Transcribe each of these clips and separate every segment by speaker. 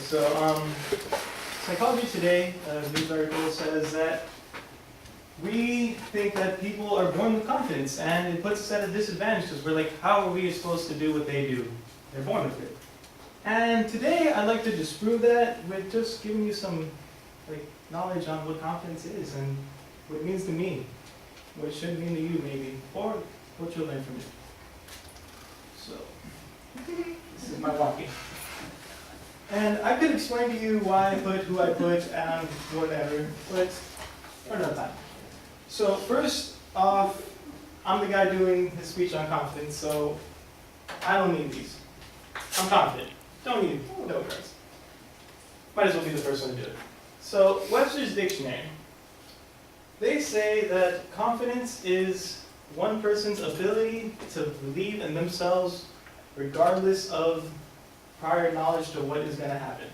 Speaker 1: So, Psychology Today, news article says that we think that people are born with confidence, and it puts us at a disadvantage because we're like, how are we supposed to do what they do? They're born with it. And today, I'd like to disprove that with just giving you some knowledge on what confidence is and what it means to me, what it should mean to you maybe, or what you'll learn from it. So, this is my walking. And I could explain to you why I put who I put and whatever, but for another time. So first off, I'm the guy doing his speech on confidence, so I don't need these. I'm confident. Don't need no cards. Might as well be the first one to do it. So Webster's Dictionary. They say that confidence is one person's ability to believe in themselves regardless of prior knowledge to what is going to happen.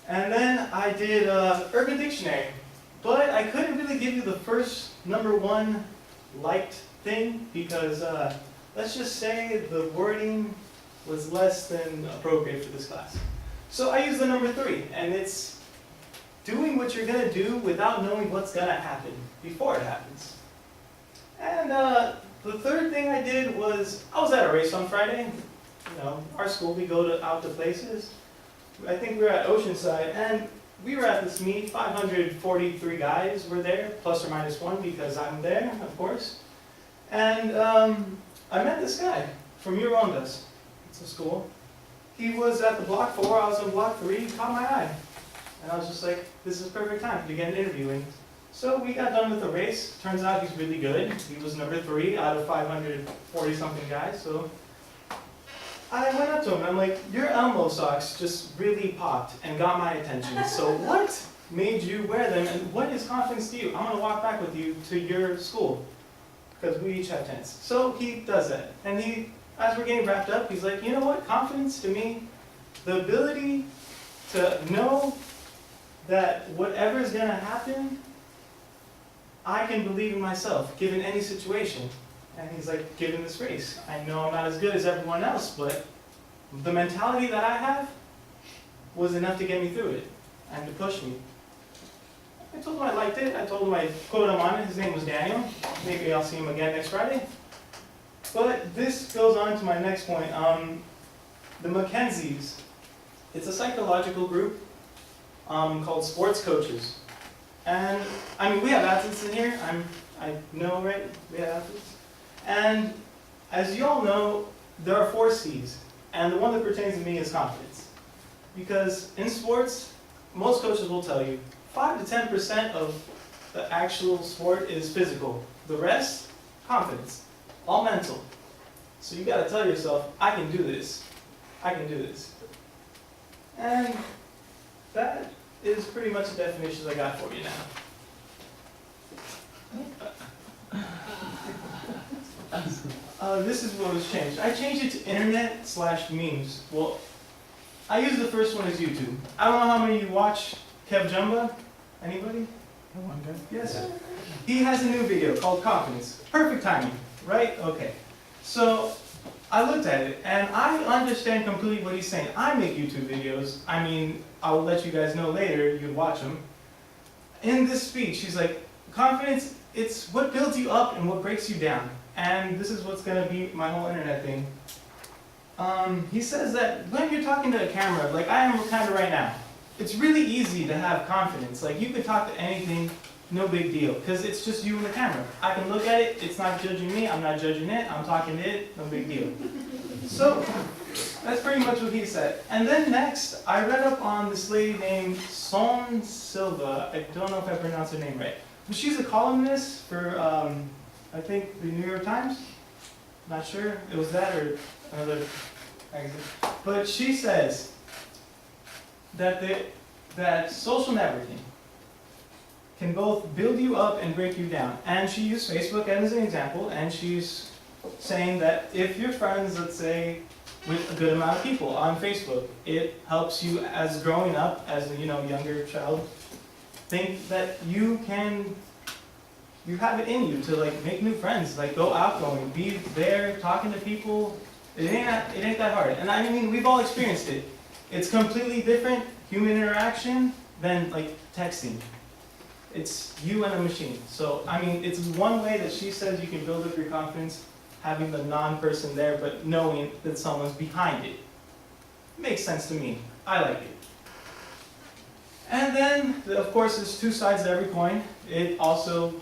Speaker 1: And then I did Urban Dictionary, but I couldn't really give you the first #1 liked thing because let's just say the wording was less than appropriate for this class. So I used the #3, and it's doing what you're going to do without knowing what's going to happen before it happens. And the third thing I did was, I was at a race on Friday. You know, our school, we go out to places. I think we were at Oceanside, and we were at this meet. 543 guys were there, plus or minus one, because I'm there, of course. And I met this guy from Urondas. It's a school. He was at the block 4, I was in block 3, he caught my eye. And I was just like, this is a perfect time to get an interview in. So we got done with the race. Turns out he's really good. He was #3 out of 540 something guys, so I went up to him and I'm like, your Elmo socks just really popped and got my attention. So what made you wear them and what is confidence to you? I'm going to walk back with you to your school because we each have tents. So he does that. And he, as we're getting wrapped up, he's like, you know what? Confidence to me, the ability to know that whatever is going to happen, I can believe in myself given any situation. And he's like, given this race, I know I'm not as good as everyone else, but the mentality that I have was enough to get me through it and to push me. I told him I liked it. I told him I quote him on it. His name was Daniel. Maybe I'll see him again next Friday. But this goes on to my next point. The Mackenzies. It's a psychological group called sports coaches. And I mean, we have athletes in here. I know, right? We have athletes. And as you all know, there are 4 C's, and the one that pertains to me is confidence. Because in sports, most coaches will tell you, 5 to 10% of the actual sport is physical. The rest, confidence, all mental. So you got to tell yourself, I can do this. I can do this. And that is pretty much the definitions I got for you now. This is what was changed. I changed it to internet/memes. Well, I use the first one as YouTube. I don't know how many of you watch Kev Jumba. Anybody?
Speaker 2: One guy?
Speaker 1: Yes, sir. He has a new video called Confidence. Perfect timing, right? Okay. So I looked at it, and I understand completely what he's saying. I make YouTube videos. I mean, I'll let you guys know later. You can watch them. In this speech, he's like, confidence, it's what builds you up and what breaks you down. And this is what's going to be my whole internet thing. He says that when you're talking to a camera, like I am kind of right now, it's really easy to have confidence. Like you could talk to anything, no big deal, because it's just you and the camera. I can look at it, it's not judging me, I'm not judging it, I'm talking to it, no big deal. So that's pretty much what he said. And then next, I read up on this lady named Son Silva. I don't know if I pronounced her name right. But she's a columnist for, I think, the New York Times. Not sure. It was that or another magazine. But she says that that social networking can both build you up and break you down. And she used Facebook as an example, and she's saying that if you're friends, let's say, with a good amount of people on Facebook, it helps you as growing up as a younger child think that you have it in you to make new friends, go outgoing, be there, talking to people. It ain't that hard. And I mean, we've all experienced it. It's completely different human interaction than like texting. It's you and a machine. So, I mean, it's one way that she says you can build up your confidence, having the non-person there, but knowing that someone's behind it. Makes sense to me. I like it. And then, of course, there's two sides to every coin. It also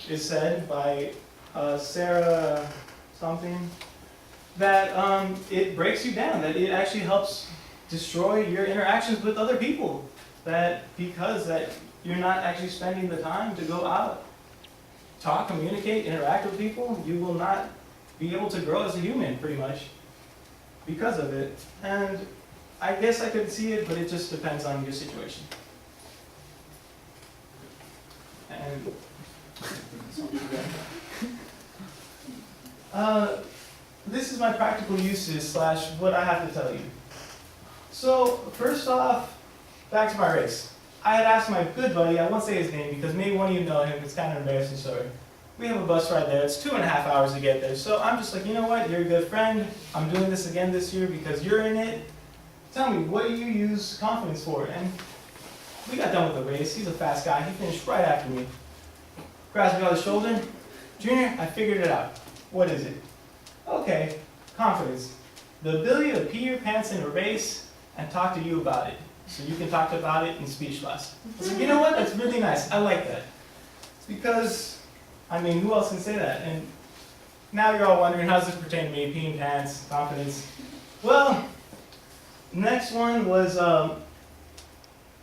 Speaker 1: is said by Sarah something that it breaks you down, that it actually helps destroy your interactions with other people. Because you're not actually spending the time to go out, talk, communicate, interact with people, you will not be able to grow as a human, pretty much, because of it. And I guess I could see it, but it just depends on your situation. And this is my practical uses / what I have to tell you. So first off, back to my race. I had asked my good buddy, I won't say his name because maybe one of you know him, it's kind of an embarrassing story. We have a bus ride there, it's 2.5 hours to get there. So I'm just like, you know what, you're a good friend, I'm doing this again this year because you're in it. Tell me, what do you use confidence for? And we got done with the race, he's a fast guy, he finished right after me. Grabs me on the shoulder, Junior, I figured it out. What is it? Okay, confidence. The ability to pee your pants in a race and talk to you about it. So you can talk about it in speech class. So you know what? That's really nice. I like that. It's because, I mean, who else can say that? And now you're all wondering, how does this pertain to me? Peeing pants, confidence. Well, next one was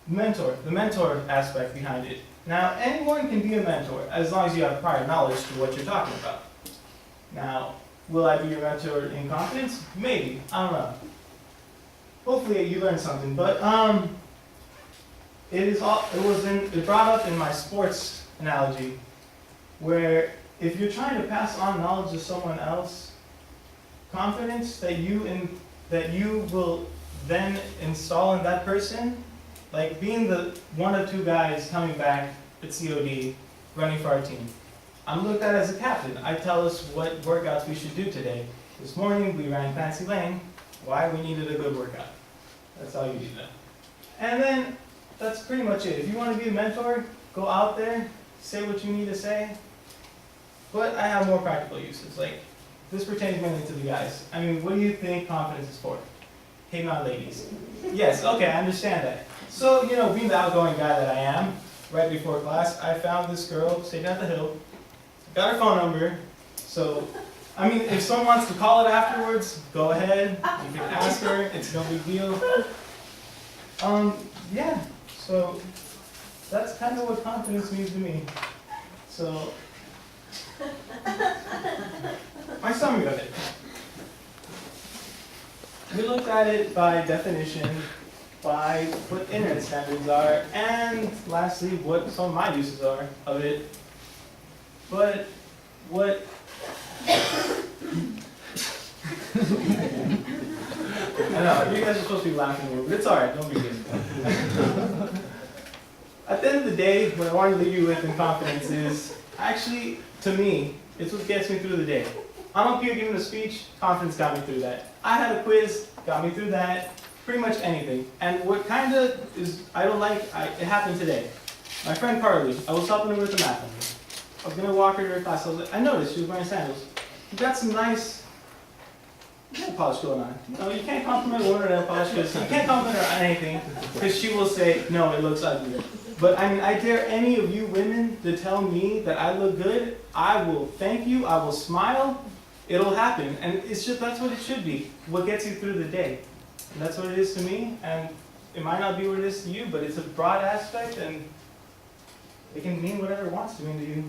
Speaker 1: mentor, the mentor aspect behind it. Now, anyone can be a mentor as long as you have prior knowledge to what you're talking about. Now, will I be your mentor in confidence? Maybe. I don't know. Hopefully you learned something, but it brought up in my sports analogy, where if you're trying to pass on knowledge to someone else, confidence that you will then install in that person, like being the one of two guys coming back at COD, running for our team. I'm looked at as a captain. I tell us what workouts we should do today. This morning we ran Fancy Lane. Why? We needed a good workout. That's all you need to know. And then, that's pretty much it. If you want to be a mentor, go out there, say what you need to say. But I have more practical uses. Like, this pertains mainly to the guys. I mean, what do you think confidence is for? Hey, on ladies. Yes, okay, I understand that. So, you know, being the outgoing guy that I am, right before class, I found this girl sitting at the hill, got her phone number, so I mean, if someone wants to call it afterwards, go ahead. You can ask her. It's no big deal. Yeah. So that's kind of what confidence means to me. So my summary of it. We looked at it by definition, by what internet standards are, and lastly, what some of my uses are of it. But what I know, you guys are supposed to be laughing more, but it's alright, don't be good. At the end of the day, what I want to leave you with in confidence is, actually, to me, it's what gets me through the day. I'm up here giving a speech, confidence got me through that. I had a quiz, got me through that, pretty much anything. And what kind of is, I don't like, it happened today. My friend Carly, I was helping her with the math homework. I was going to walk her to her class. I noticed she was wearing sandals. You got some nice nail polish going on. You know, you can't compliment a woman on nail polish because you can't compliment her on anything because she will say, no, it looks ugly. But I mean, I dare any of you women to tell me that I look good. I will thank you. I will smile. It'll happen. And it's just, that's what it should be. What gets you through the day. And that's what it is to me. And it might not be what it is to you, but it's a broad aspect and it can mean whatever it wants to mean to you.